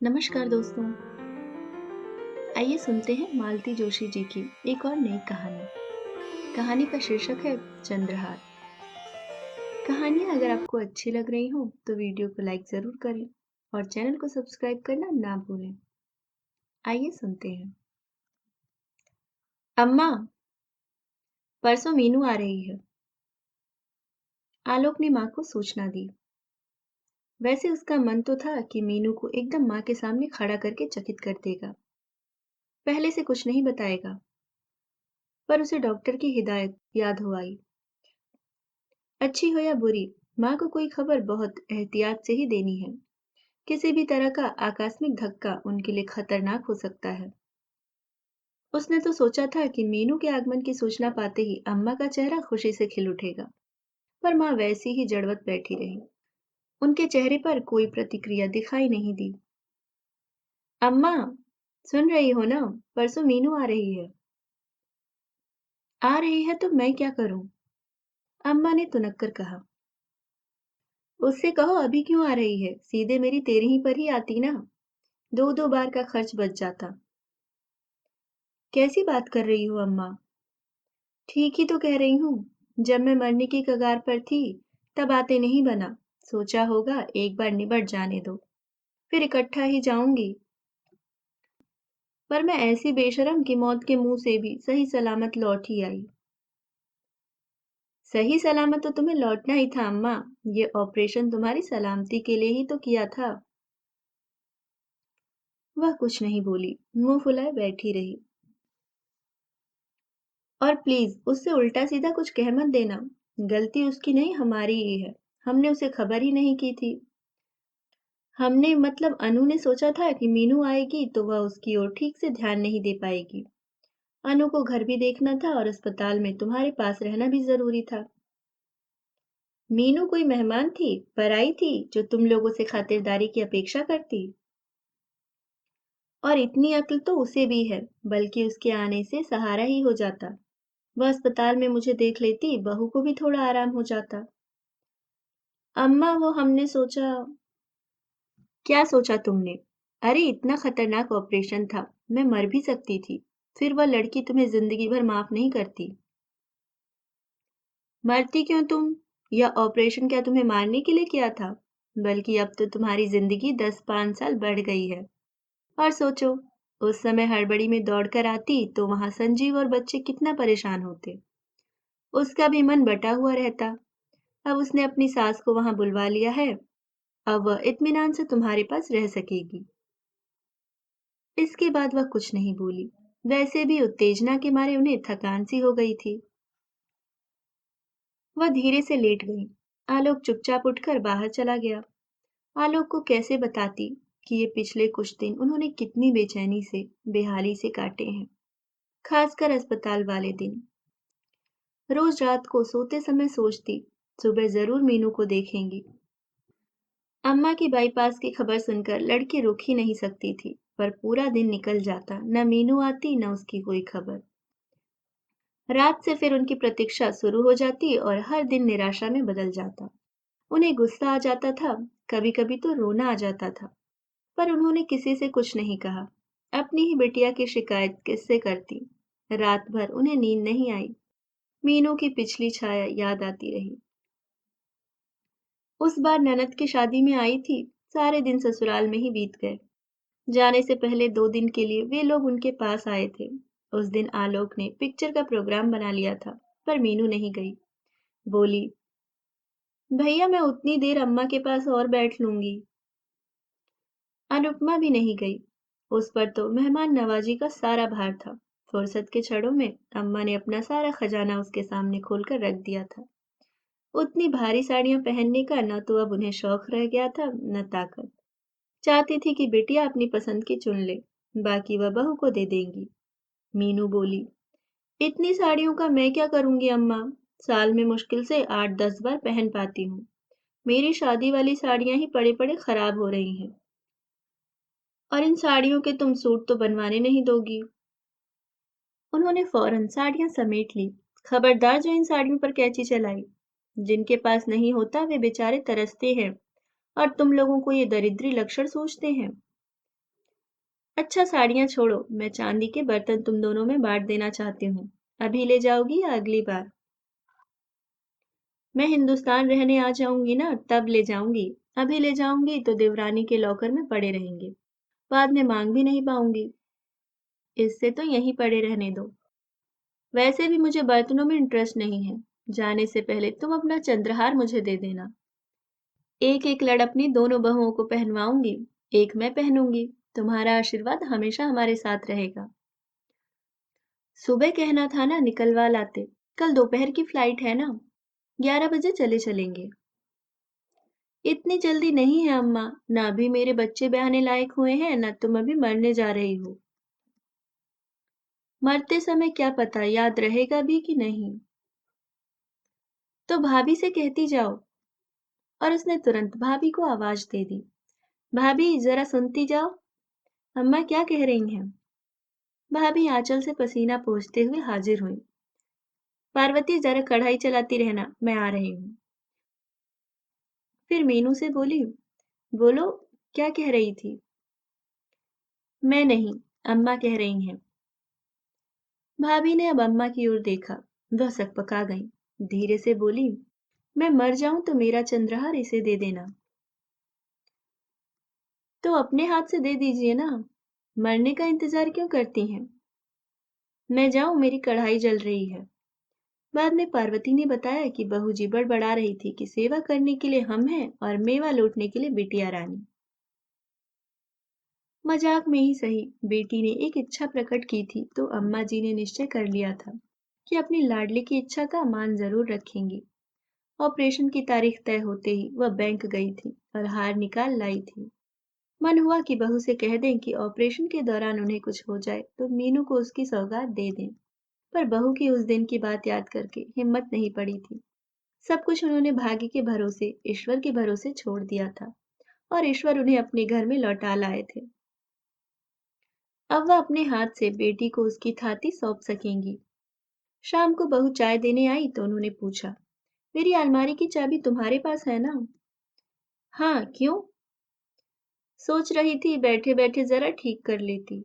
नमस्कार दोस्तों। आइए सुनते हैं मालती जोशी जी की एक और नई कहानी। कहानी का शीर्षक है चंद्रहार। कहानियाँ अगर आपको अच्छी लग रही हो तो वीडियो को लाइक जरूर करें और चैनल को सब्सक्राइब करना ना भूलें। आइए सुनते हैं। अम्मा, परसों मीनू आ रही है। आलोक ने माँ को सूचना दी। वैसे उसका मन तो था कि मीनू को एकदम माँ के सामने खड़ा करके चकित कर देगा, पहले से कुछ नहीं बताएगा, पर उसे डॉक्टर की हिदायत याद हो आई। अच्छी हो या बुरी, माँ को कोई खबर बहुत एहतियात से ही देनी है। किसी भी तरह का आकस्मिक धक्का उनके लिए खतरनाक हो सकता है। उसने तो सोचा था कि मीनू के आगमन की सूचना पाते ही अम्मा का चेहरा खुशी से खिल उठेगा, पर माँ वैसी ही जड़वत बैठी रही। उनके चेहरे पर कोई प्रतिक्रिया दिखाई नहीं दी। अम्मा, सुन रही हो ना? परसों मीनू आ रही है। आ रही है तो मैं क्या करूं? अम्मा ने तुनक कर कहा। उससे कहो अभी क्यों आ रही है, सीधे मेरी तेरही पर ही आती ना, दो दो बार का खर्च बच जाता। कैसी बात कर रही हो अम्मा? ठीक ही तो कह रही हूँ। जब मैं मरने की कगार पर थी, तब आते नहीं बना। सोचा होगा एक बार निबट जाने दो, फिर इकट्ठा ही जाऊंगी। पर मैं ऐसी बेशरम की मौत के मुंह से भी सही सलामत लौट ही आई। सही सलामत तो तुम्हें लौटना ही था अम्मा। ये ऑपरेशन तुम्हारी सलामती के लिए ही तो किया था। वह कुछ नहीं बोली, मुंह फुलाए बैठी रही। और प्लीज उससे उल्टा सीधा कुछ कह मत देना। गलती उसकी नहीं, हमारी ही है। हमने उसे खबर ही नहीं की थी। हमने मतलब अनु ने सोचा था कि मीनू आएगी तो वह उसकी ओर ठीक से ध्यान नहीं दे पाएगी। अनु को घर भी देखना था और अस्पताल में तुम्हारे पास रहना भी जरूरी था। मीनू कोई मेहमान थी, पराई थी, जो तुम लोगों से खातिरदारी की अपेक्षा करती? और इतनी अक्ल तो उसे भी है, बल्कि उसके आने से सहारा ही हो जाता। वह अस्पताल में मुझे देख लेती, बहू को भी थोड़ा आराम हो जाता। अम्मा, वो हमने सोचा। क्या सोचा तुमने? अरे इतना खतरनाक ऑपरेशन था, मैं मर भी सकती थी। फिर वह लड़की तुम्हें जिंदगी भर माफ नहीं करती। मरती क्यों तुम? यह ऑपरेशन क्या तुम्हें मारने के लिए किया था? बल्कि अब तो तुम्हारी जिंदगी 10-5 साल बढ़ गई है। और सोचो, उस समय हड़बड़ी में दौड़कर आती तो वहां संजीव और बच्चे कितना परेशान होते। उसका भी मन बटा हुआ रहता। अब उसने अपनी सास को वहां बुलवा लिया है। अब वह इत्मीनान से तुम्हारे पास रह सकेगी। इसके बाद वह कुछ नहीं बोली। वैसे भी उत्तेजना के मारे उन्हें थकान सी हो गई थी। वह धीरे से लेट गई। आलोक चुपचाप उठकर बाहर चला गया। आलोक को कैसे बताती कि ये पिछले कुछ दिन उन्होंने कितनी बेचैनी से, बेहाली से काटे हैं। खासकर अस्पताल वाले दिन। रोज रात को सोते समय सोचती, सुबह जरूर मीनू को देखेंगी। अम्मा की बाईपास की खबर सुनकर लड़की रुक ही नहीं सकती थी, पर पूरा दिन निकल जाता, न मीनू आती न उसकी कोई खबर। रात से फिर उनकी प्रतीक्षा शुरू हो जाती और हर दिन निराशा में बदल जाता। उन्हें गुस्सा आ जाता था, कभी कभी तो रोना आ जाता था, पर उन्होंने किसी से कुछ नहीं कहा। अपनी ही बिटिया की शिकायत किससे करती। रात भर उन्हें नींद नहीं आई। मीनू की पिछली छाया याद आती रही। उस बार ननद की शादी में आई थी, सारे दिन ससुराल में ही बीत गए। जाने से पहले 2 दिन के लिए वे लोग उनके पास आए थे। उस दिन आलोक ने पिक्चर का प्रोग्राम बना लिया था, पर मीनू नहीं गई। बोली, भैया मैं उतनी देर अम्मा के पास और बैठ लूंगी। अनुपमा भी नहीं गई। उस पर तो मेहमान नवाजी का सारा भार था। फुर्सत के क्षणों में अम्मा ने अपना सारा खजाना उसके सामने खोलकर रख दिया था। उतनी भारी साड़ियां पहनने का न तो अब उन्हें शौक रह गया था, न ताकत। चाहती थी कि बिटिया अपनी पसंद की चुन ले, बाकी वह बहू को दे देंगी। मीनू बोली, इतनी साड़ियों का मैं क्या करूंगी अम्मा? साल में मुश्किल से 8-10 बार पहन पाती हूँ। मेरी शादी वाली साड़ियां ही पड़े पड़े खराब हो रही हैं। और इन साड़ियों के तुम सूट तो बनवाने नहीं दोगी। उन्होंने फौरन साड़ियां समेट ली। खबरदार जो इन साड़ियों पर कैंची चलाई। जिनके पास नहीं होता वे बेचारे तरसते हैं, और तुम लोगों को ये दरिद्री लक्षण सोचते हैं। अच्छा साड़ियाँ छोड़ो, मैं चांदी के बर्तन तुम दोनों में बांट देना चाहती हूँ। अभी ले जाओगी या अगली बार? मैं हिंदुस्तान रहने आ जाऊंगी ना, तब ले जाऊंगी। अभी ले जाऊंगी तो देवरानी के लॉकर में पड़े रहेंगे। बाद में मांग भी नहीं पाऊंगी। इससे तो यहीं पड़े रहने दो। वैसे भी मुझे बर्तनों में इंटरेस्ट नहीं है। जाने से पहले तुम अपना चंद्रहार मुझे दे देना। एक एक लड़ अपनी दोनों बहुओं को पहनवाऊंगी। एक मैं पहनूंगी। तुम्हारा आशीर्वाद हमेशा हमारे साथ रहेगा। सुबह कहना था ना निकलवा लाते। कल दोपहर की फ्लाइट है ना। 11 बजे चले चलेंगे। इतनी जल्दी नहीं है अम्मा। ना अभी मेरे बच्चे ब्याहने लायक हुए हैं, ना तुम अभी मरने जा रही हो। मरते समय क्या पता याद रहेगा भी कि नहीं। तो भाभी से कहती जाओ। और उसने तुरंत भाभी को आवाज दे दी। भाभी जरा सुनती जाओ। अम्मा क्या कह रही हैं? भाभी आंचल से पसीना पोंछते हुए हाजिर हुई। पार्वती जरा कढ़ाई चलाती रहना, मैं आ रही हूँ। फिर मीनू से बोली, बोलो, क्या कह रही थी? मैं नहीं, अम्मा कह रही हैं। भाभी ने अब अम्मा की ओर देखा। वह सकपका गईं। धीरे से बोली, मैं मर जाऊं तो मेरा चंद्रहार इसे दे देना। तो अपने हाथ से दे दीजिए ना। मरने का इंतजार क्यों करती हैं? मैं जाऊं, मेरी कढ़ाई जल रही है। बाद में पार्वती ने बताया कि बहू जी बड़बड़ा रही थी कि सेवा करने के लिए हम हैं और मेवा लूटने के लिए बिटिया रानी। मजाक में ही सही, बेटी ने एक इच्छा प्रकट की थी तो अम्मा जी ने निश्चय कर लिया था कि अपनी लाडली की इच्छा का मान जरूर रखेंगी। ऑपरेशन की तारीख तय होते ही वह बैंक गई थी और हार निकाल लाई थी। मन हुआ कि बहू से कह दें कि ऑपरेशन के दौरान उन्हें कुछ हो जाए तो मीनू को उसकी सौगात दे दें। पर बहू की उस दिन की बात याद करके हिम्मत नहीं पड़ी थी। सब कुछ उन्होंने भाग्य के भरोसे, ईश्वर के भरोसे छोड़ दिया था और ईश्वर उन्हें अपने घर में लौटा लाए थे। अब वह अपने हाथ से बेटी को उसकी थाती सौंप सकेंगी। शाम को बहू चाय देने आई तो उन्होंने पूछा, मेरी अलमारी की चाबी तुम्हारे पास है ना? हाँ, क्यों? सोच रही थी बैठे बैठे जरा ठीक कर लेती।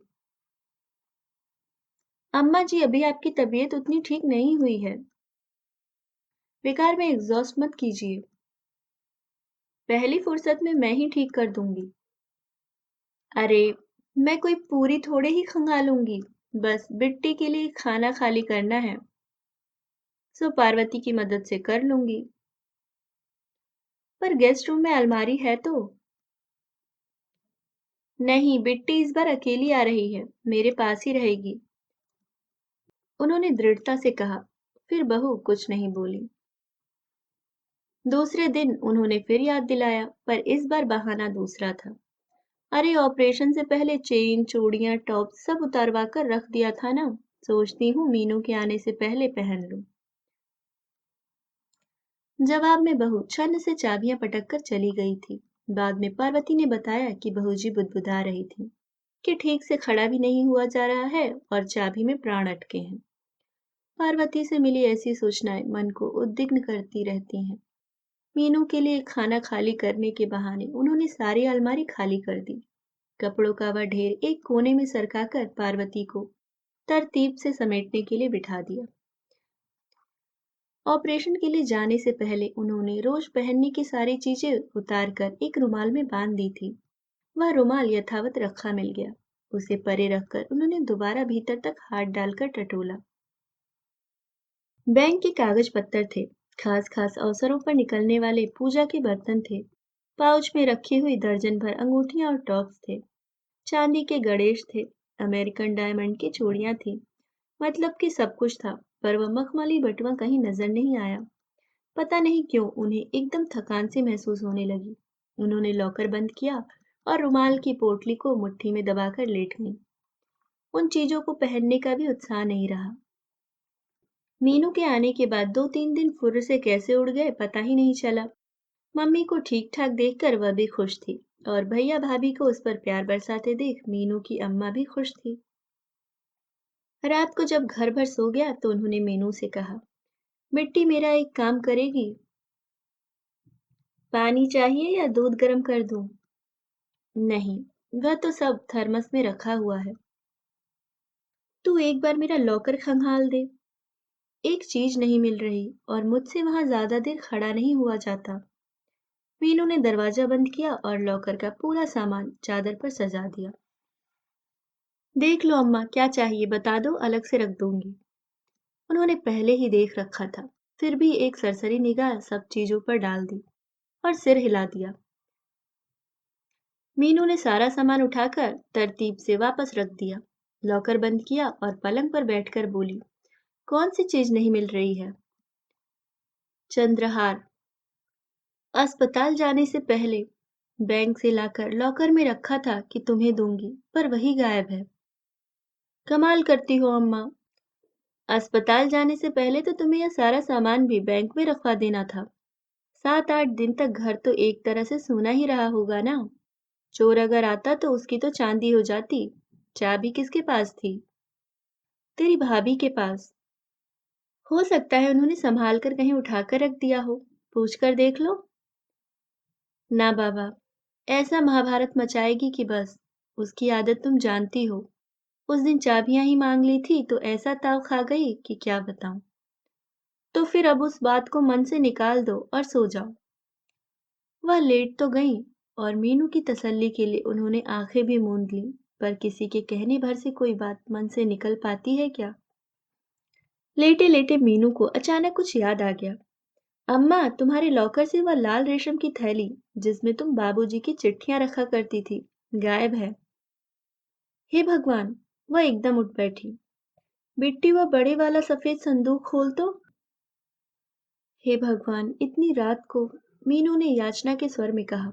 अम्मा जी अभी आपकी तबीयत उतनी ठीक नहीं हुई है। बेकार में एग्जॉस्ट मत कीजिए। पहली फुर्सत में मैं ही ठीक कर दूंगी। अरे, मैं कोई पूरी थोड़े ही खंगालूंगी। बस बिट्टी के लिए खाना खाली करना है। सो पार्वती की मदद से कर लूंगी। पर गेस्ट रूम में अलमारी है तो? नहीं, बिट्टी इस बार अकेली आ रही है, मेरे पास ही रहेगी। उन्होंने दृढ़ता से कहा। फिर बहू कुछ नहीं बोली। दूसरे दिन उन्होंने फिर याद दिलाया, पर इस बार बहाना दूसरा था। अरे, ऑपरेशन से पहले चेन, चूड़ियां, टॉप सब उतारवा कर रख दिया था ना। सोचती हूँ मीनू के आने से पहले पहन लूं। जवाब में बहू छन्न से चाबियां पटक कर चली गई थी। बाद में पार्वती ने बताया कि बहू जी बुदबुदा रही थी कि ठीक से खड़ा भी नहीं हुआ जा रहा है और चाबी में प्राण अटके हैं। पार्वती से मिली ऐसी सूचनाएं मन को उद्विग्न करती रहती हैं। मीनू के लिए खाना खाली करने के बहाने उन्होंने सारी अलमारी खाली कर दी। कपड़ों का वह ढेर एक कोने में सरकाकर पार्वती को तरतीब से समेटने के लिए बिठा दिया। ऑपरेशन के लिए जाने से पहले उन्होंने रोज पहनने की सारी चीजें उतारकर एक रुमाल में बांध दी थी। वह रुमाल यथावत रखा मिल गया। उसे परे रखकर उन्होंने दोबारा भीतर तक हाथ डालकर टटोला। बैंक के कागज पत्तर थे। खास खास अवसरों पर निकलने वाले पूजा के बर्तन थे। पाउच में रखी हुई दर्जन भर अंगूठियां और टॉप्स थे। चांदी के गणेश थे। अमेरिकन डायमंड की चूड़ियां थी। मतलब कि सब कुछ था, पर वह मखमली बटुआ कहीं नजर नहीं आया। पता नहीं क्यों उन्हें एकदम थकान सी महसूस होने लगी। उन्होंने लॉकर बंद किया और रुमाल की पोटली को मुट्ठी में दबाकर लेट गईं। उन चीजों को पहनने का भी उत्साह नहीं रहा। मीनू के आने के बाद 2-3 दिन फुर्र से कैसे उड़ गए पता ही नहीं चला। मम्मी को ठीक ठाक देखकर वह भी खुश थी और भैया भाभी को उस पर प्यार बरसाते देख मीनू की अम्मा भी खुश थी। रात को जब घर भर सो गया तो उन्होंने मीनू से कहा, मिट्टी मेरा एक काम करेगी? पानी चाहिए या दूध गर्म कर दूं? नहीं, वह तो सब थर्मस में रखा हुआ है। तू एक बार मेरा लॉकर खंगाल दे। एक चीज नहीं मिल रही और मुझसे वहां ज्यादा देर खड़ा नहीं हुआ जाता। मीनू ने दरवाजा बंद किया और लॉकर का पूरा सामान चादर पर सजा दिया। देख लो अम्मा, क्या चाहिए बता दो, अलग से रख दूंगी। उन्होंने पहले ही देख रखा था, फिर भी एक सरसरी निगाह सब चीजों पर डाल दी और सिर हिला दिया। मीनू ने सारा सामान उठाकर तरतीब से वापस रख दिया, लॉकर बंद किया और पलंग पर बैठकर बोली, कौन सी चीज नहीं मिल रही है? चंद्रहार। अस्पताल जाने से पहले बैंक से लाकर लॉकर में रखा था कि तुम्हें दूंगी, पर वही गायब है। कमाल करती हो अम्मा। अस्पताल जाने से पहले तो तुम्हें यह सारा सामान भी बैंक में रखवा देना था। 7-8 दिन तक घर तो एक तरह से सूना ही रहा होगा ना। चोर अगर आता तो उसकी तो चांदी हो जाती। चाबी किसके पास थी? तेरी भाभी के पास। हो सकता है उन्होंने संभाल कर कहीं उठाकर रख दिया हो। पूछ कर देख लो। ना बाबा, ऐसा महाभारत मचाएगी कि बस। उसकी आदत तुम जानती हो। उस दिन चाबियां ही मांग ली थी तो ऐसा ताव खा गई कि क्या बताऊं। तो फिर अब उस बात को मन से निकाल दो और सो जाओ। वह लेट तो गई और मीनू की तसल्ली के लिए उन्होंने आंखें भी मूंद लीं, पर किसी के कहने भर से कोई बात मन से निकल पाती है क्या? लेटे लेटे मीनू को अचानक कुछ याद आ गया। अम्मा, तुम्हारे लॉकर से वह लाल रेशम की थैली जिसमें तुम बाबूजी की चिट्ठियां रखा करती थी, गायब है। हे भगवान! वह एकदम उठ बैठी। बिट्टी, वह बड़े वाला सफेद संदूक खोल तो। हे भगवान! इतनी रात को, मीनू ने याचना के स्वर में कहा,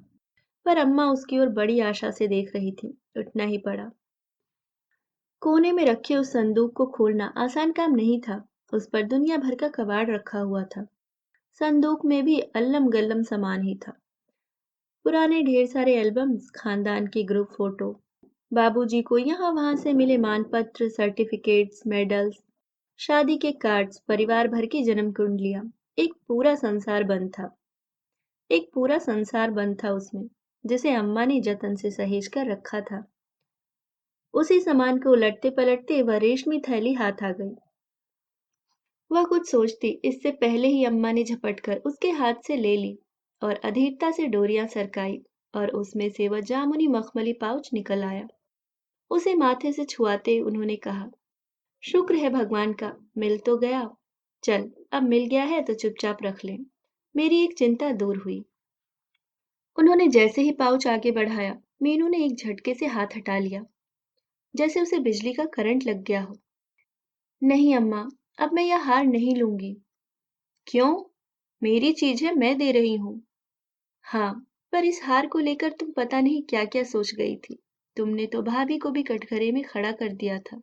पर अम्मा उसकी ओर बड़ी आशा से देख रही थी। उठना ही पड़ा। कोने में रखे उस संदूक को खोलना आसान काम नहीं था। उस पर दुनिया भर का कबाड़ रखा हुआ था। संदूक में भी अल्लम गल्लम सामान ही था। पुराने ढेर सारे एल्बम्स, खानदान के ग्रुप फोटो, बाबूजी को यहाँ वहां से मिले मानपत्र, सर्टिफिकेट्स, मेडल्स, शादी के कार्ड्स, परिवार भर की जन्म कुंडलियां। एक पूरा संसार बंद था। एक पूरा संसार बंद था उसमें, जिसे अम्मा ने जतन से सहेज कर रखा था। उसी सामान को उलटते पलटते वह रेशमी थैली हाथ आ गई। वह कुछ सोचती इससे पहले ही अम्मा ने झपटकर उसके हाथ से ले ली और अधीरता से डोरियां सरकाई और उसमें से वह जामुनी मखमली पाउच निकल आया। उसे माथे से छुआते उन्होंने कहा, शुक्र है भगवान का, मिल तो गया। चल, अब मिल गया है तो चुपचाप रख ले। मेरी एक चिंता दूर हुई। उन्होंने जैसे ही पाउच आगे बढ़ाया, मीनू ने एक झटके से हाथ हटा लिया, जैसे उसे बिजली का करंट लग गया हो। नहीं अम्मा, अब मैं यह हार नहीं लूंगी। क्यों? मेरी चीज है, मैं दे रही हूँ। हाँ, पर इस हार को लेकर तुम पता नहीं क्या क्या सोच गई थी। तुमने तो भाभी को भी कटघरे में खड़ा कर दिया था।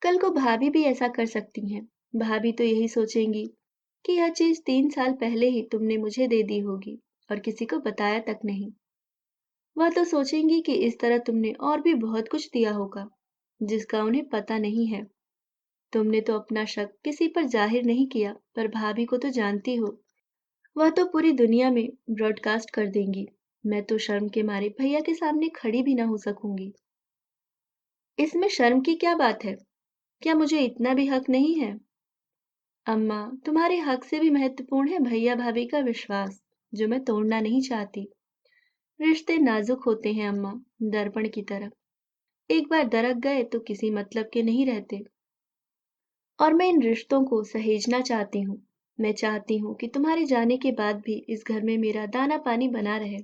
कल को भाभी भी ऐसा कर सकती हैं। भाभी तो यही सोचेंगी कि यह चीज 3 साल पहले ही तुमने मुझे दे दी होगी और किसी को बताया तक नहीं। वह तो सोचेंगी कि इस तरह तुमने और भी बहुत कुछ दिया होगा, जिसका उन्हें पता नहीं है। तुमने तो अपना शक किसी पर जाहिर नहीं किया, पर भाभी को तो जानती हो। वह तो पूरी दुनिया में ब्रॉडकास्ट कर देंगी। मैं तो शर्म के मारे भैया के सामने खड़ी भी ना हो सकूंगी। इसमें शर्म की क्या बात है? क्या मुझे इतना भी हक नहीं है? अम्मा, तुम्हारे हक से भी महत्वपूर्ण है भैया भाभी का विश्वास, जो मैं तोड़ना नहीं चाहती। रिश्ते नाजुक होते हैं अम्मा, दर्पण की तरह। एक बार दरक गए तो किसी मतलब के नहीं रहते। और मैं इन रिश्तों को सहेजना चाहती हूँ। मैं चाहती हूँ कि तुम्हारे जाने के बाद भी इस घर में मेरा दाना पानी बना रहे।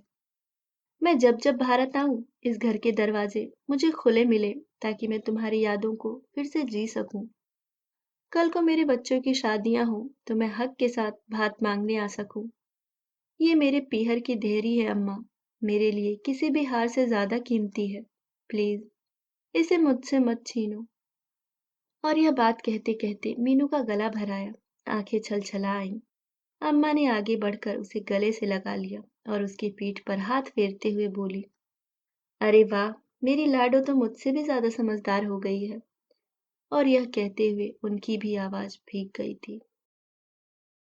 मैं जब जब भारत आऊं, इस घर के दरवाजे मुझे खुले मिले, ताकि मैं तुम्हारी यादों को फिर से जी सकूं। कल को मेरे बच्चों की शादियां हो तो मैं हक के साथ भात मांगने आ सकूं। ये मेरे पीहर की देहरी है अम्मा, मेरे लिए किसी भी हार से ज्यादा कीमती है। प्लीज, इसे मुझसे मत छीनो। और यह बात कहते कहते मीनू का गला भर आया, आंखें छलछला आईं। अम्मा ने आगे बढ़कर उसे गले से लगा लिया और उसकी पीठ पर हाथ फेरते हुए बोली, अरे वाह, मेरी लाडो तो मुझसे भी ज्यादा समझदार हो गई है। और यह कहते हुए उनकी भी आवाज भीग गई थी।